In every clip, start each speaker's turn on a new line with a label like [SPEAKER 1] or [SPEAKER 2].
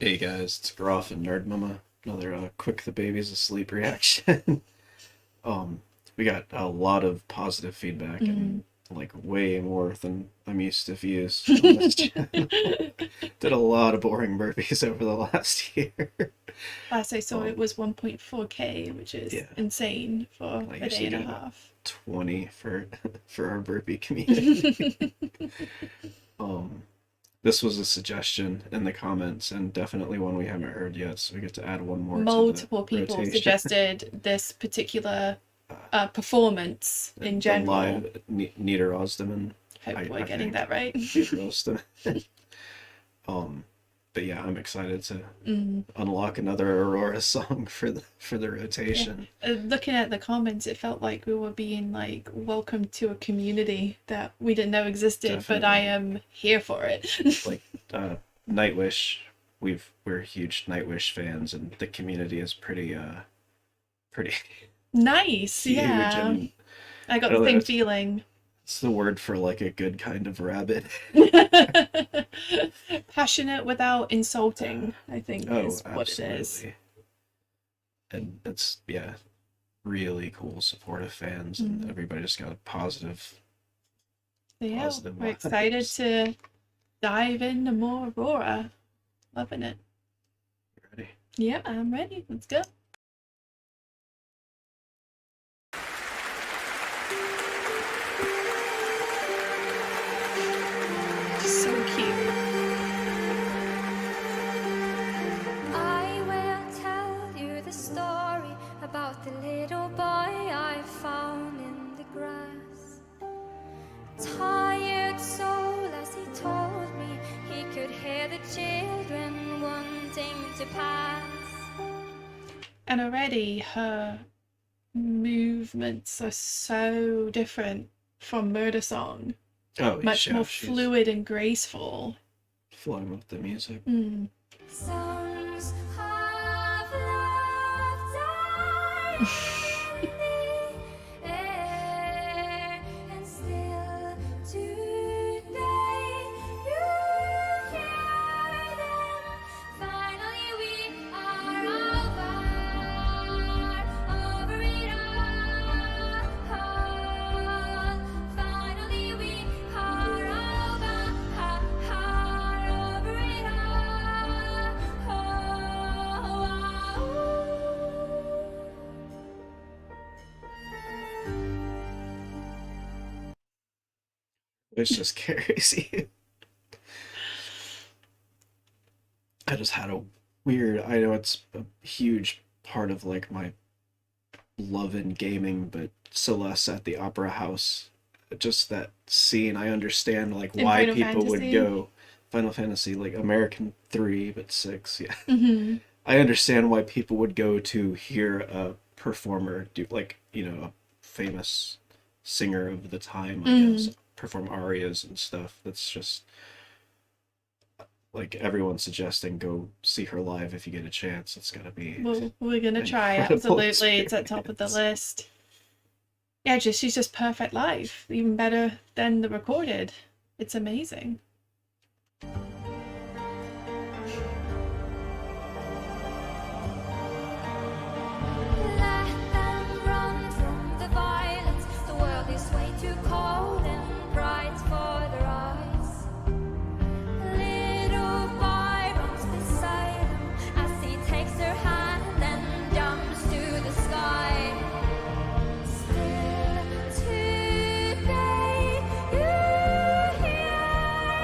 [SPEAKER 1] Hey guys, it's Grauph Nerdmuma. Another quick the baby's asleep reaction. um, we got a lot of positive feedback and like way more than I'm used to views on this channel. Did a lot of boring burpees over the last year.
[SPEAKER 2] Last I saw it was 1.4K, which is
[SPEAKER 1] Yeah.
[SPEAKER 2] insane for
[SPEAKER 1] I
[SPEAKER 2] a day
[SPEAKER 1] usually
[SPEAKER 2] and a
[SPEAKER 1] get about
[SPEAKER 2] half.
[SPEAKER 1] 20 for our burpee community. um, this was a suggestion in the comments and definitely one we haven't heard yet, so we get to add one more
[SPEAKER 2] Multiple
[SPEAKER 1] to the
[SPEAKER 2] people
[SPEAKER 1] rotation.
[SPEAKER 2] suggested this particular performance in
[SPEAKER 1] The
[SPEAKER 2] general.
[SPEAKER 1] live Nidarosdomen.
[SPEAKER 2] Hope we're getting that right.
[SPEAKER 1] Nidarosdomen. But yeah, I'm excited to unlock another Aurora song for the rotation.
[SPEAKER 2] Yeah. Looking at the comments, it felt like we were being like welcomed to a community that we didn't know existed,
[SPEAKER 1] Definitely.
[SPEAKER 2] but I am here for it.
[SPEAKER 1] Like Nightwish, we're huge Nightwish fans, and the community is pretty
[SPEAKER 2] Nice,
[SPEAKER 1] huge.
[SPEAKER 2] yeah.
[SPEAKER 1] And
[SPEAKER 2] I got the same feeling.
[SPEAKER 1] It's the word for like a good kind of rabbit.
[SPEAKER 2] Passionate without insulting, I think is what
[SPEAKER 1] absolutely.
[SPEAKER 2] it is.
[SPEAKER 1] And it's, yeah, really cool, supportive fans, and everybody just got a positive.
[SPEAKER 2] So yeah,
[SPEAKER 1] positive
[SPEAKER 2] we're
[SPEAKER 1] vibes.
[SPEAKER 2] excited to dive into more Aurora. Loving it.
[SPEAKER 1] You ready?
[SPEAKER 2] Yeah, I'm ready. Let's go. So cute.
[SPEAKER 3] I will tell you the story about the little boy I found in the grass. Tired soul, as he told me, he could hear the children wanting to pass.
[SPEAKER 2] And already her movements are so different from Murder Song.
[SPEAKER 1] Oh,
[SPEAKER 2] Much
[SPEAKER 1] yeah,
[SPEAKER 2] more
[SPEAKER 1] she's
[SPEAKER 2] fluid and graceful.
[SPEAKER 1] flowing with the music.
[SPEAKER 3] Sons of love die in the air, and still today you hear them. Finally we are over it all. Finally we are over it
[SPEAKER 1] It's just crazy. I just had a weird, I know it's a huge part of like my love in gaming, but Celeste at the Opera House, just that scene, I understand like
[SPEAKER 2] In
[SPEAKER 1] why
[SPEAKER 2] Final
[SPEAKER 1] people would
[SPEAKER 2] Fantasy?
[SPEAKER 1] go Final Fantasy, like American 3, but 6, yeah.
[SPEAKER 2] Mm-hmm.
[SPEAKER 1] I understand why people would go to hear a performer do, like, a famous singer of the time, I guess, perform arias and stuff. That's just like everyone's suggesting go see her live if you get a chance. It's gotta be
[SPEAKER 2] Well, we're gonna try,
[SPEAKER 1] incredible
[SPEAKER 2] absolutely. It's at top of the
[SPEAKER 1] experience.
[SPEAKER 2] list. Yeah, she's just perfect live. Even better than the recorded. It's amazing.
[SPEAKER 3] Let them run from the violence. The world is way too cold and bright for their eyes. Little boy runs beside him as he takes her hand and jumps to the sky. Still today you hear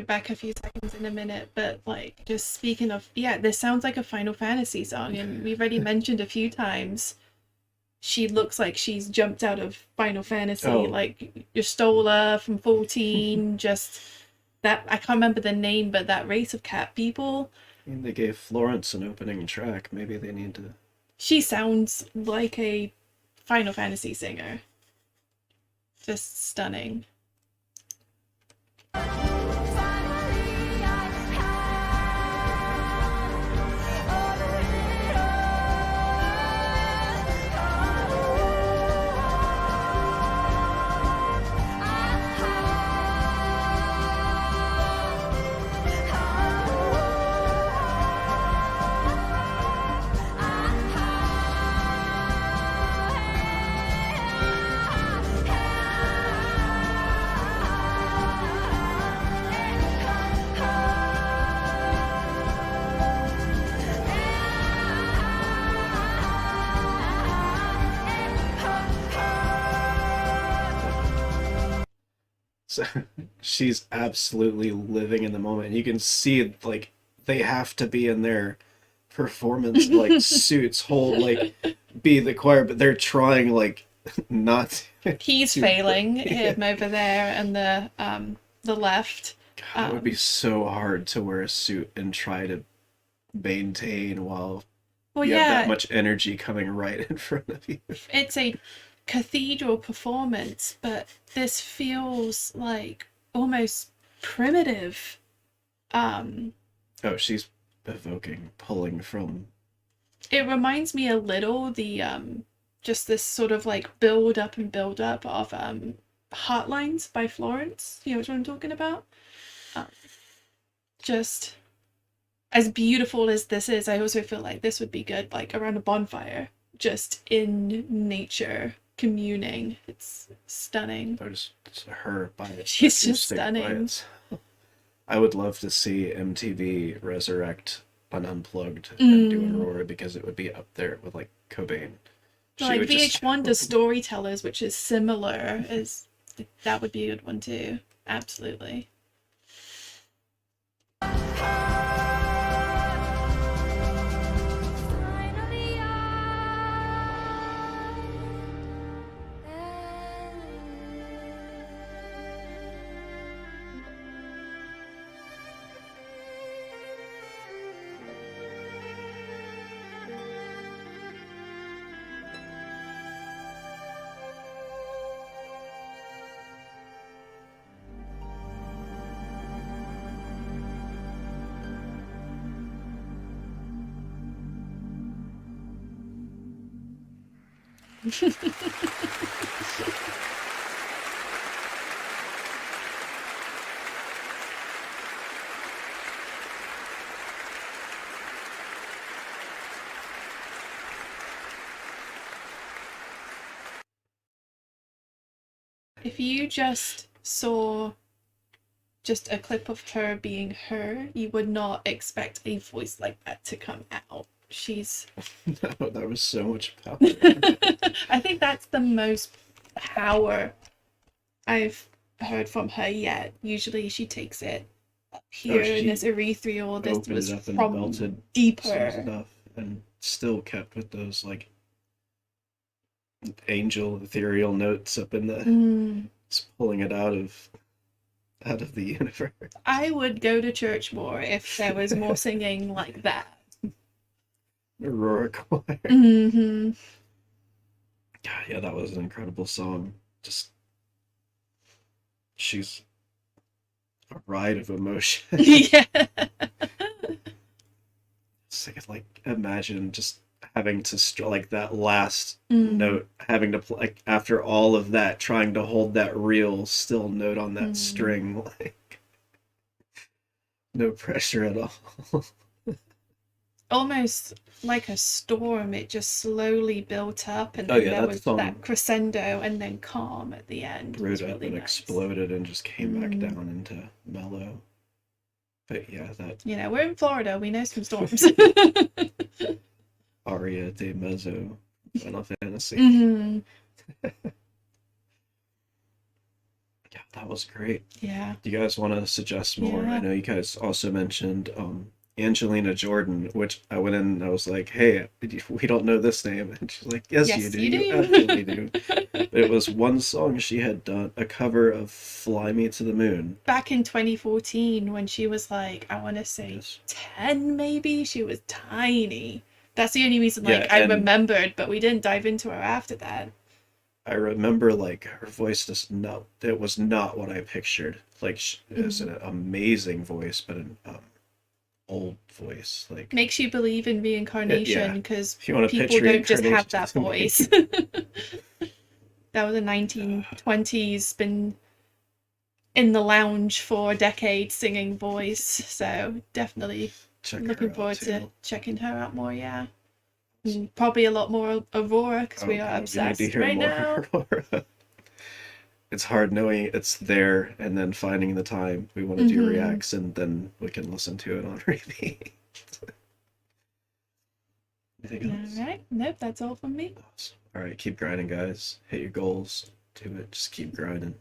[SPEAKER 2] back a few seconds in a minute, but like just speaking of, yeah, this sounds like a Final Fantasy song, and we've already mentioned a few times she looks like she's jumped out of Final Fantasy, like Yestola from 14, just that, I can't remember the name, but that race of cat people.
[SPEAKER 1] I mean, they gave Florence an opening track. Maybe they need to.
[SPEAKER 2] She sounds like a Final Fantasy singer. Just stunning.
[SPEAKER 1] So she's absolutely living in the moment. You can see like they have to be in their performance like suits, hold like be the choir, but they're trying like not.
[SPEAKER 2] He's failing him over there, and the left.
[SPEAKER 1] God, it would be so hard to wear a suit and try to maintain while you have that much energy coming right in front of you.
[SPEAKER 2] It's a cathedral performance, but this feels like almost primitive.
[SPEAKER 1] Oh, she's evoking, pulling from.
[SPEAKER 2] It reminds me a little the just this sort of like build up of Heartlines by Florence. You know what I'm talking about? Just as beautiful as this is, I also feel like this would be good like around a bonfire, just in nature, communing. It's stunning.
[SPEAKER 1] Or just her by it.
[SPEAKER 2] She's just stunning.
[SPEAKER 1] I would love to see MTV resurrect an Unplugged and do Aurora, because it would be up there with like Cobain.
[SPEAKER 2] Like VH1 does Storytellers, which is similar. That would be a good one too. Absolutely. If you just saw just a clip of her being her, you would not expect a voice like that to come out. She's...
[SPEAKER 1] No, that was so much power.
[SPEAKER 2] I think that's the most power I've heard from her yet. Usually she takes it up here in this ethereal. This was from deeper
[SPEAKER 1] stuff, and still kept with those like angel ethereal notes up in the just pulling it out of the universe.
[SPEAKER 2] I would go to church more if there was more singing like that.
[SPEAKER 1] Aurora choir.
[SPEAKER 2] Mm-hmm.
[SPEAKER 1] God, yeah, that was an incredible song. Just she's a ride of emotion.
[SPEAKER 2] Yeah.
[SPEAKER 1] It's like imagine just having to like that last note, having to play like after all of that, trying to hold that real still note on that string, like no pressure at all.
[SPEAKER 2] Almost like a storm, it just slowly built up, and then there was that crescendo and then calm at the end.
[SPEAKER 1] Rode up and exploded and just came back down into mellow. But yeah, that...
[SPEAKER 2] You know, we're in Florida, we know some storms.
[SPEAKER 1] Aria de Mezzo, Final Fantasy.
[SPEAKER 2] Mm-hmm.
[SPEAKER 1] Yeah, That was great.
[SPEAKER 2] Yeah.
[SPEAKER 1] Do you guys want to suggest more?
[SPEAKER 2] Yeah.
[SPEAKER 1] I know you guys also mentioned Angelina Jordan, which I went in and I was like, hey, we don't know this name. And she's like, yes, you
[SPEAKER 2] Yes,
[SPEAKER 1] do.
[SPEAKER 2] you
[SPEAKER 1] You
[SPEAKER 2] do.
[SPEAKER 1] absolutely do. But it was one song she had done, a cover of Fly Me to the Moon.
[SPEAKER 2] Back in 2014, when she was like, I want to say
[SPEAKER 1] Yes.
[SPEAKER 2] 10, maybe. She was tiny. That's the only reason,
[SPEAKER 1] Yeah,
[SPEAKER 2] like, I
[SPEAKER 1] and
[SPEAKER 2] remembered, but we didn't dive into her after that.
[SPEAKER 1] I remember like her voice just no, it was not what I pictured. Like it's an amazing voice, but an old voice. Like
[SPEAKER 2] Makes you believe in reincarnation, because
[SPEAKER 1] if you want to
[SPEAKER 2] people
[SPEAKER 1] pitch
[SPEAKER 2] don't just have
[SPEAKER 1] reincarnation
[SPEAKER 2] that
[SPEAKER 1] to me.
[SPEAKER 2] voice. That was a 1920s, been in the lounge for a decade singing voice, so definitely
[SPEAKER 1] Check
[SPEAKER 2] looking
[SPEAKER 1] her out
[SPEAKER 2] forward to
[SPEAKER 1] too.
[SPEAKER 2] checking her out more, yeah. And probably a lot more Aurora, because we are
[SPEAKER 1] God, we need to
[SPEAKER 2] obsessed
[SPEAKER 1] hear
[SPEAKER 2] right
[SPEAKER 1] more
[SPEAKER 2] now.
[SPEAKER 1] Aurora. It's hard knowing it's there and then finding the time. We want to do
[SPEAKER 2] Mhm.
[SPEAKER 1] reacts and then we can listen to it on repeat. Anything else?
[SPEAKER 2] Alright, nope, that's all from me.
[SPEAKER 1] Awesome. All right, keep grinding, guys. Hit your goals. Do it. Just keep grinding.